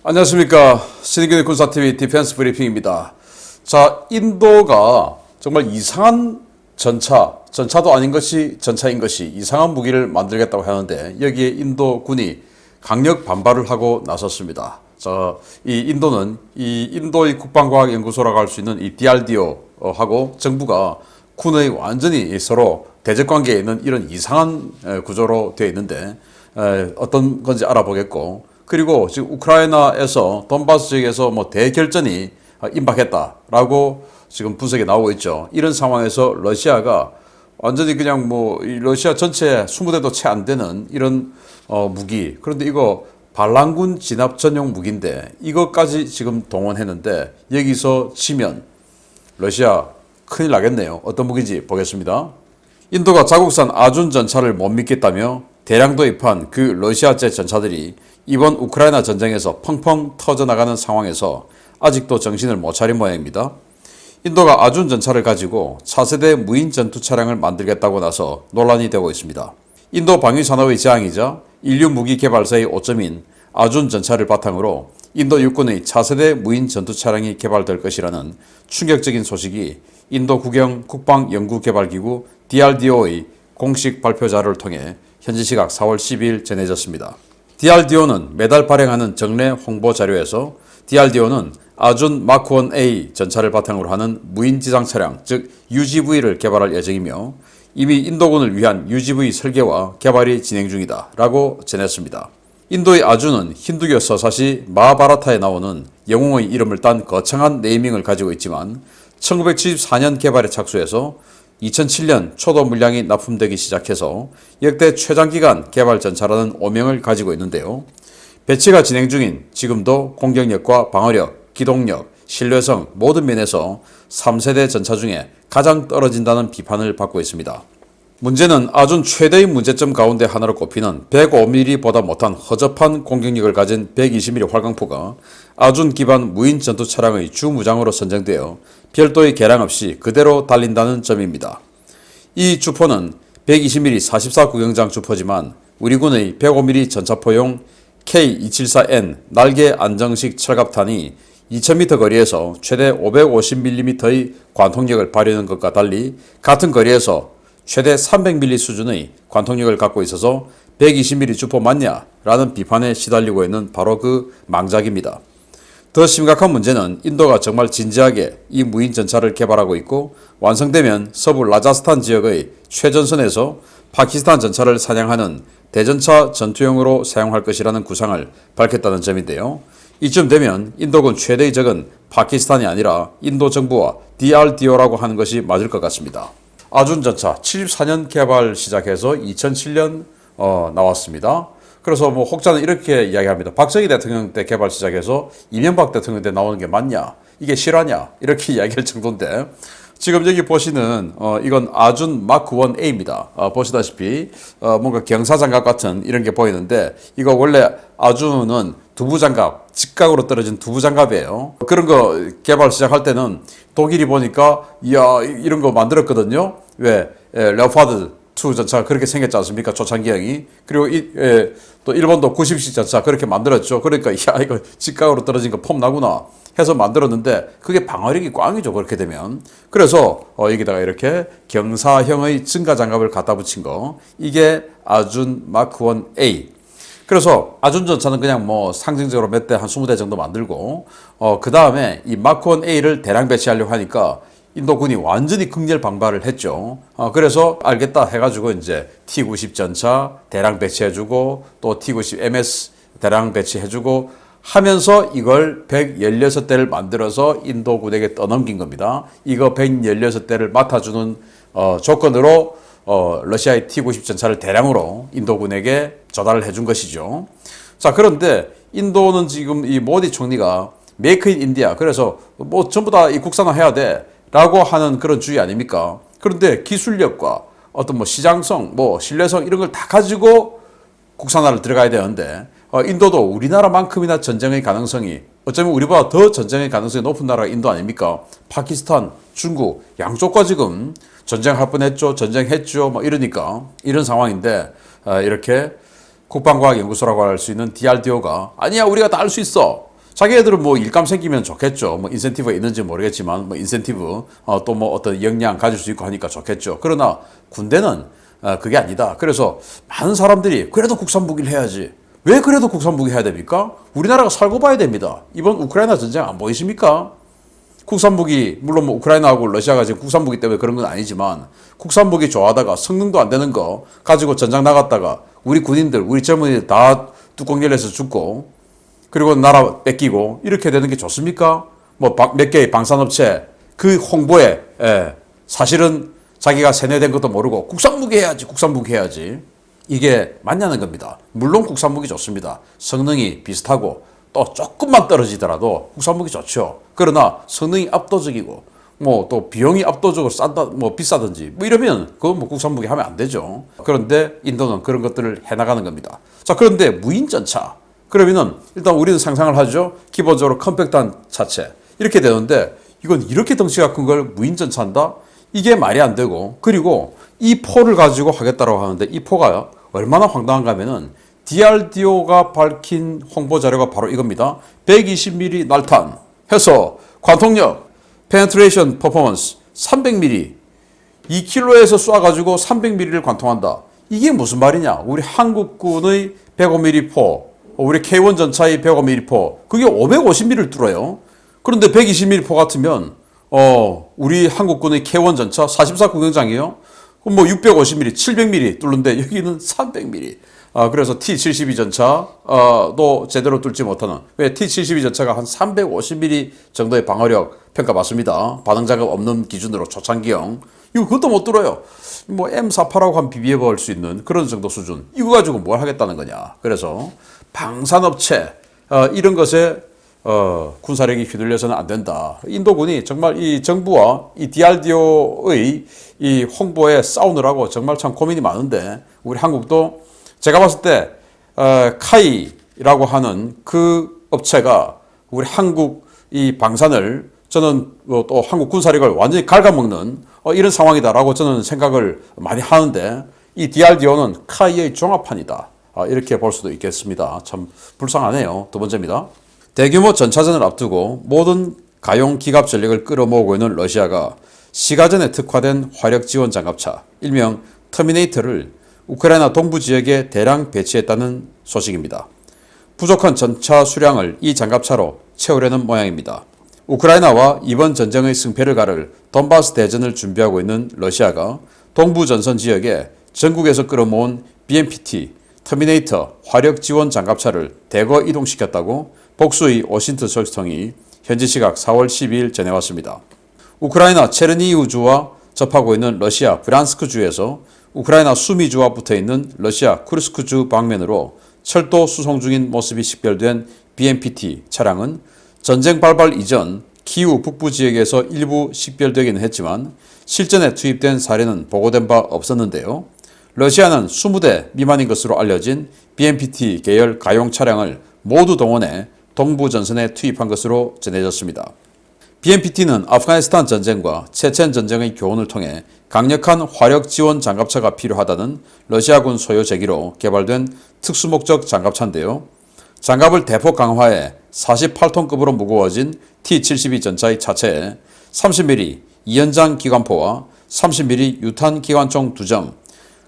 안녕하십니까. 신의균의 군사TV 디펜스 브리핑입니다. 자, 인도가 정말 이상한 전차도 아닌 것이 전차인 것이 이상한 무기를 만들겠다고 하는데 여기에 인도군이 강력 반발을 하고 나섰습니다. 자, 이 인도는 이 인도의 국방과학연구소라고 할 수 있는 이 DRDO하고 정부가 군의 완전히 서로 대적 관계에 있는 이런 이상한 구조로 되어 있는데 어떤 건지 알아보겠고, 그리고 지금 우크라이나에서 돈바스 지역에서 뭐 대결전이 임박했다라고 지금 분석이 나오고 있죠. 이런 상황에서 러시아가 완전히 그냥 뭐 러시아 전체 20대도 채 안 되는 이런 무기, 그런데 이거 반란군 진압 전용 무기인데 이것까지 지금 동원했는데 여기서 지면 러시아 큰일 나겠네요. 어떤 무기인지 보겠습니다. 인도가 자국산 아준 전차를 못 믿겠다며 대량 도입한 그 러시아제 전차들이 이번 우크라이나 전쟁에서 펑펑 터져나가는 상황에서 아직도 정신을 못 차린 모양입니다. 인도가 아준 전차를 가지고 차세대 무인 전투 차량을 만들겠다고 나서 논란이 되고 있습니다. 인도 방위산업의 재앙이자 인류 무기 개발사의 오점인 아준 전차를 바탕으로 인도 육군의 차세대 무인 전투 차량이 개발될 것이라는 충격적인 소식이 인도 국영 국방연구개발기구 DRDO의 공식 발표 자료를 통해 현지 시각 4월 12일 전해졌습니다. DRDO는 매달 발행하는 정례 홍보 자료에서 DRDO는 아준 마크-1A 전차를 바탕으로 하는 무인 지상 차량, 즉 UGV를 개발할 예정이며 이미 인도군을 위한 UGV 설계와 개발이 진행 중이다 라고 전했습니다. 인도의 아준은 힌두교 서사시 마하바라타에 나오는 영웅의 이름을 딴 거창한 네이밍을 가지고 있지만 1974년 개발에 착수해서 2007년 초도 물량이 납품되기 시작해서 역대 최장기간 개발 전차라는 오명을 가지고 있는데요. 배치가 진행 중인 지금도 공격력과 방어력, 기동력, 신뢰성 모든 면에서 3세대 전차 중에 가장 떨어진다는 비판을 받고 있습니다. 문제는 아준 최대의 문제점 가운데 하나로 꼽히는 105mm보다 못한 허접한 공격력을 가진 120mm 활강포가 아준 기반 무인 전투 차량의 주 무장으로 선정되어 별도의 개량 없이 그대로 달린다는 점입니다. 이 주포는 120mm 44 구경장 주포지만 우리 군의 105mm 전차포용 K274N 날개 안정식 철갑탄이 2000m 거리에서 최대 550mm의 관통력을 발휘하는 것과 달리 같은 거리에서 최대 300mm 수준의 관통력을 갖고 있어서 120mm 주포 맞냐? 라는 비판에 시달리고 있는 바로 그 망작입니다. 더 심각한 문제는 인도가 정말 진지하게 이 무인 전차를 개발하고 있고 완성되면 서부 라자스탄 지역의 최전선에서 파키스탄 전차를 사냥하는 대전차 전투용으로 사용할 것이라는 구상을 밝혔다는 점인데요. 이쯤 되면 인도군 최대의 적은 파키스탄이 아니라 인도 정부와 DRDO라고 하는 것이 맞을 것 같습니다. 아준 전차 74년 개발 시작해서 2007년 나왔습니다. 그래서 뭐 혹자는 이렇게 이야기합니다. 박정희 대통령 때 개발 시작해서 이명박 대통령 때 나오는 게 맞냐? 이게 실화냐? 이렇게 이야기할 정도인데 지금 여기 보시는 이건 아준 마크-1A입니다. 보시다시피 뭔가 경사장갑 같은 이런 게 보이는데 이거 원래 아준은 두부장갑, 직각으로 떨어진 두부장갑이에요. 그런 거 개발 시작할 때는 독일이 보니까 이야 이런 거 만들었거든요. 왜? 레오파드 2 전차가 그렇게 생겼지 않습니까? 초창기형이. 그리고 또 일본도 90식 전차 그렇게 만들었죠. 그러니까 야 이거 직각으로 떨어진 거 폼 나구나 해서 만들었는데 그게 방어력이 꽝이죠. 그렇게 되면. 그래서 여기다가 이렇게 경사형의 증가장갑을 갖다 붙인 거, 이게 아준 마크-1A. 그래서 아준 전차는 그냥 뭐 상징적으로 몇 대 한 20대 정도 만들고 그 다음에 이 마크-1A를 대량 배치하려고 하니까 인도군이 완전히 극렬 반발을 했죠. 그래서 알겠다 해가지고 이제 T-90 전차 대량 배치해주고 또 T-90 MS 대량 배치해주고 하면서 이걸 116대를 만들어서 인도군에게 떠넘긴 겁니다. 이거 116대를 맡아주는 조건으로 러시아의 T-90 전차를 대량으로 인도군에게 조달을 해준 것이죠. 자, 그런데 인도는 지금 이 모디 총리가 메이크 인 인디아, 그래서 뭐 전부 다 이 국산화해야 돼 라고 하는 그런 주의 아닙니까? 그런데 기술력과 어떤 뭐 시장성, 뭐 신뢰성 이런 걸 다 가지고 국산화를 들어가야 되는데 인도도 우리나라만큼이나 전쟁의 가능성이, 어쩌면 우리보다 더 전쟁의 가능성이 높은 나라가 인도 아닙니까? 파키스탄, 중국 양쪽과 지금 전쟁할 뻔했죠. 전쟁했죠. 뭐 이러니까 이런 상황인데 이렇게 국방과학연구소라고 할 수 있는 DRDO가 아니야 우리가 다 할 수 있어. 자기애들은 뭐 일감 생기면 좋겠죠. 뭐 인센티브가 있는지 모르겠지만 뭐 인센티브 또 뭐 어떤 역량 가질 수 있고 하니까 좋겠죠. 그러나 군대는 그게 아니다. 그래서 많은 사람들이 그래도 국산 무기를 해야지. 왜 그래도 국산 무기 해야 됩니까? 우리나라가 살고 봐야 됩니다. 이번 우크라이나 전쟁 안 보이십니까? 국산 무기, 물론 뭐 우크라이나하고 러시아가 지금 국산 무기 때문에 그런 건 아니지만 국산 무기 좋아하다가 성능도 안 되는 거 가지고 전장 나갔다가 우리 군인들, 우리 젊은이들 다 뚜껑 열려서 죽고 그리고 나라 뺏기고 이렇게 되는 게 좋습니까? 뭐 몇 개의 방산업체 그 홍보에 사실은 자기가 세뇌된 것도 모르고 국산 무기 해야지, 국산 무기 해야지. 이게 맞냐는 겁니다. 물론 국산 무기 좋습니다. 성능이 비슷하고 또 조금만 떨어지더라도 국산 무기 좋죠. 그러나 성능이 압도적이고 뭐 또 비용이 압도적으로 싼다, 뭐 비싸든지 뭐 이러면 그건 뭐 국산 무기 하면 안 되죠. 그런데 인도는 그런 것들을 해나가는 겁니다. 자, 그런데 무인 전차. 그러면은 일단 우리는 상상을 하죠. 기본적으로 컴팩트한 차체 이렇게 되는데 이건 이렇게 덩치가 큰 걸 무인 전차한다? 이게 말이 안 되고 그리고 이 포를 가지고 하겠다고 하는데 이 포가 얼마나 황당한가 하면은 DRDO가 밝힌 홍보 자료가 바로 이겁니다. 120mm 날탄 해서 관통력, penetration performance 300mm 2km에서 쏴가지고 300mm를 관통한다. 이게 무슨 말이냐? 우리 한국군의 105mm 포, 우리 K1 전차의 105mm 포, 그게 550mm를 뚫어요. 그런데 120mm 포 같으면 우리 한국군의 K1 전차 44 구경장이에요. 그럼 뭐 650mm, 700mm 뚫는데 여기는 300mm. 그래서 T-72 전차도 제대로 뚫지 못하는. 왜 T-72 전차가 한 350mm 정도의 방어력 평가받습니다. 반응 작업 없는 기준으로 초창기형. 이거 그것도 못 뚫어요. 뭐 M48하고 한 비교해볼 수 있는 그런 정도 수준. 이거 가지고 뭘 하겠다는 거냐. 그래서 방산업체 이런 것에 군사력이 휘둘려서는 안 된다. 인도군이 정말 이 정부와 이 DRDO의 이 홍보에 싸우느라고 정말 참 고민이 많은데 우리 한국도 제가 봤을 때 카이라고 하는 그 업체가 우리 한국 이 방산을 저는 또 한국 군사력을 완전히 갉아먹는 이런 상황이다라고 저는 생각을 많이 하는데 이 DRDO는 카이의 종합판이다. 이렇게 볼 수도 있겠습니다. 참 불쌍하네요. 두 번째입니다. 대규모 전차전을 앞두고 모든 가용 기갑 전력을 끌어모으고 있는 러시아가 시가전에 특화된 화력 지원 장갑차, 일명 터미네이터를 우크라이나 동부 지역에 대량 배치했다는 소식입니다. 부족한 전차 수량을 이 장갑차로 채우려는 모양입니다. 우크라이나와 이번 전쟁의 승패를 가를 돈바스 대전을 준비하고 있는 러시아가 동부 전선 지역에 전국에서 끌어모은 BMPT, 터미네이터 화력 지원 장갑차를 대거 이동시켰다고 복수의 워싱턴 소식통이 현지 시각 4월 12일 전해왔습니다. 우크라이나 체르니우주와 접하고 있는 러시아 브란스크주에서 우크라이나 수미주와 붙어있는 러시아 쿠르스크주 방면으로 철도 수송 중인 모습이 식별된 BMPT 차량은 전쟁 발발 이전 키우 북부 지역에서 일부 식별되기는 했지만 실전에 투입된 사례는 보고된 바 없었는데요. 러시아는 20대 미만인 것으로 알려진 BMPT 계열 가용 차량을 모두 동원해 동부 전선에 투입한 것으로 전해졌습니다. BMPT는 아프가니스탄 전쟁과 체첸 전쟁의 교훈을 통해 강력한 화력 지원 장갑차가 필요하다는 러시아군 소요 제기로 개발된 특수목적 장갑차인데요. 장갑을 대폭 강화해 48톤급으로 무거워진 T-72 전차의 차체에 30mm 2연장 기관포와 30mm 유탄 기관총 2정,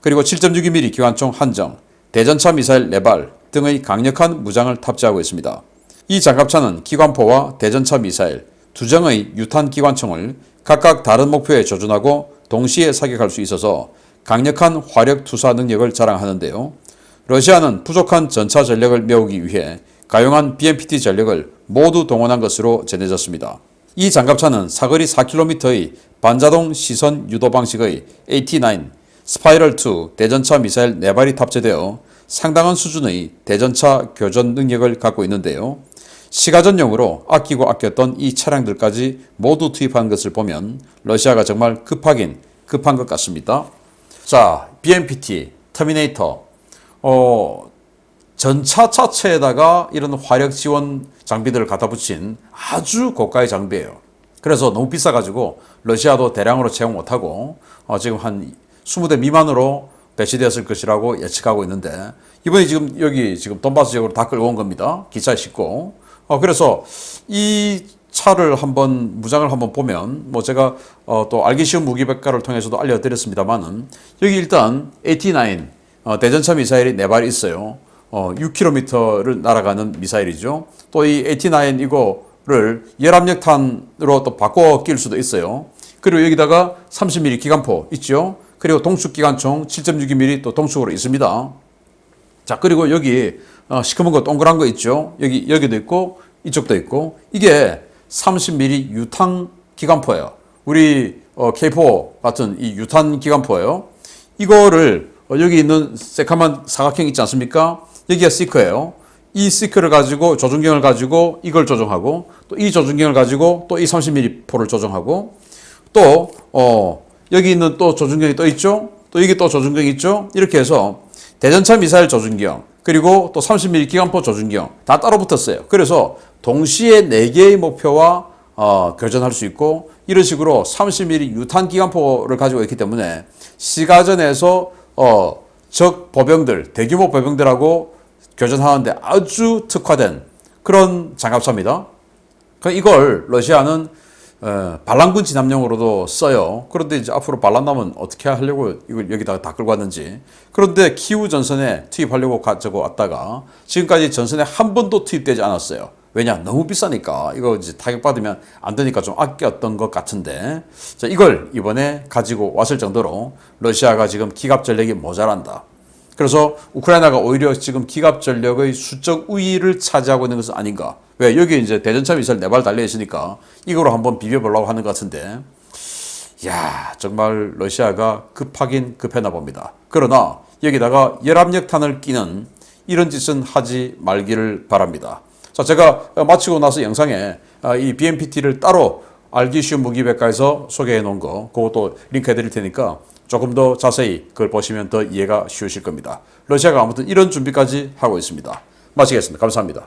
그리고 7.62mm 기관총 1정, 대전차 미사일 4발 등의 강력한 무장을 탑재하고 있습니다. 이 장갑차는 기관포와 대전차 미사일, 2정의 유탄 기관총을 각각 다른 목표에 조준하고 동시에 사격할 수 있어서 강력한 화력 투사 능력을 자랑하는데요. 러시아는 부족한 전차 전력을 메우기 위해 가용한 BMPT 전력을 모두 동원한 것으로 전해졌습니다. 이 장갑차는 사거리 4km의 반자동 시선 유도 방식의 AT-9 스파이럴2 대전차 미사일 4발이 탑재되어 상당한 수준의 대전차 교전 능력을 갖고 있는데요. 시가전용으로 아끼고 아꼈던 이 차량들까지 모두 투입한 것을 보면 러시아가 정말 급하긴 급한 것 같습니다. 자, BMPT, 터미네이터, 전차 차체에다가 이런 화력 지원 장비들을 갖다 붙인 아주 고가의 장비예요. 그래서 너무 비싸가지고 러시아도 대량으로 채용 못하고 지금 한 20대 미만으로 배치되었을 것이라고 예측하고 있는데 이번에 지금 여기 지금 돈바스 지역으로 다 끌고 온 겁니다. 기차에 싣고 그래서 이 차를 한번 무장을 한번 보면 뭐 제가 또 알기 쉬운 무기백과를 통해서도 알려드렸습니다만은 여기 일단 AT9 대전차 미사일이 4발 있어요. 6km를 날아가는 미사일이죠. 또 이 AT9 이거를 열압력탄으로 또 바꿔 끼울 수도 있어요. 그리고 여기다가 30mm 기관포 있죠. 그리고 동축 기관총 7.62mm 또 동축으로 있습니다. 자, 그리고 여기 시커먼 거 동그란 거 있죠. 여기도 있고 이쪽도 있고 이게 30mm 유탄 기관포예요. 우리 K4 같은 이 유탄 기관포예요. 이거를 여기 있는 새카만 사각형 있지 않습니까? 여기가 시커예요. 이 시커를 가지고 조준경을 가지고 이걸 조정하고 또 이 조준경을 가지고 또 이 30mm 포를 조정하고 또 여기 있는 또 조준경이 또 있죠. 또 여기 또 조준경이 있죠. 이렇게 해서 대전차 미사일 조준경 그리고 또 30mm 기관포 조준경 다 따로 붙었어요. 그래서 동시에 4개의 목표와 교전할 수 있고 이런 식으로 30mm 유탄 기관포를 가지고 있기 때문에 시가전에서 적 보병들 대규모 보병들하고 교전하는데 아주 특화된 그런 장갑차입니다. 이걸 러시아는 반란군 진압용으로도 써요. 그런데 이제 앞으로 반란 나면 어떻게 하려고 이걸 여기다가 다 끌고 왔는지. 그런데 키우 전선에 투입하려고 가지고 왔다가 지금까지 전선에 한 번도 투입되지 않았어요. 왜냐? 너무 비싸니까. 이거 이제 타격받으면 안 되니까 좀 아꼈던 것 같은데. 자, 이걸 이번에 가지고 왔을 정도로 러시아가 지금 기갑 전력이 모자란다. 그래서 우크라이나가 오히려 지금 기갑 전력의 수적 우위를 차지하고 있는 것은 아닌가. 왜? 여기 이제 대전차 미사일 4발 달려있으니까 이거로 한번 비벼보려고 하는 것 같은데. 야, 정말 러시아가 급하긴 급했나 봅니다. 그러나 여기다가 열압력탄을 끼는 이런 짓은 하지 말기를 바랍니다. 자, 제가 마치고 나서 영상에 이 BMPT를 따로 알기 쉬운 무기백과에서 소개해 놓은 거 그것도 링크 해드릴 테니까 조금 더 자세히 그걸 보시면 더 이해가 쉬우실 겁니다. 러시아가 아무튼 이런 준비까지 하고 있습니다. 마치겠습니다. 감사합니다.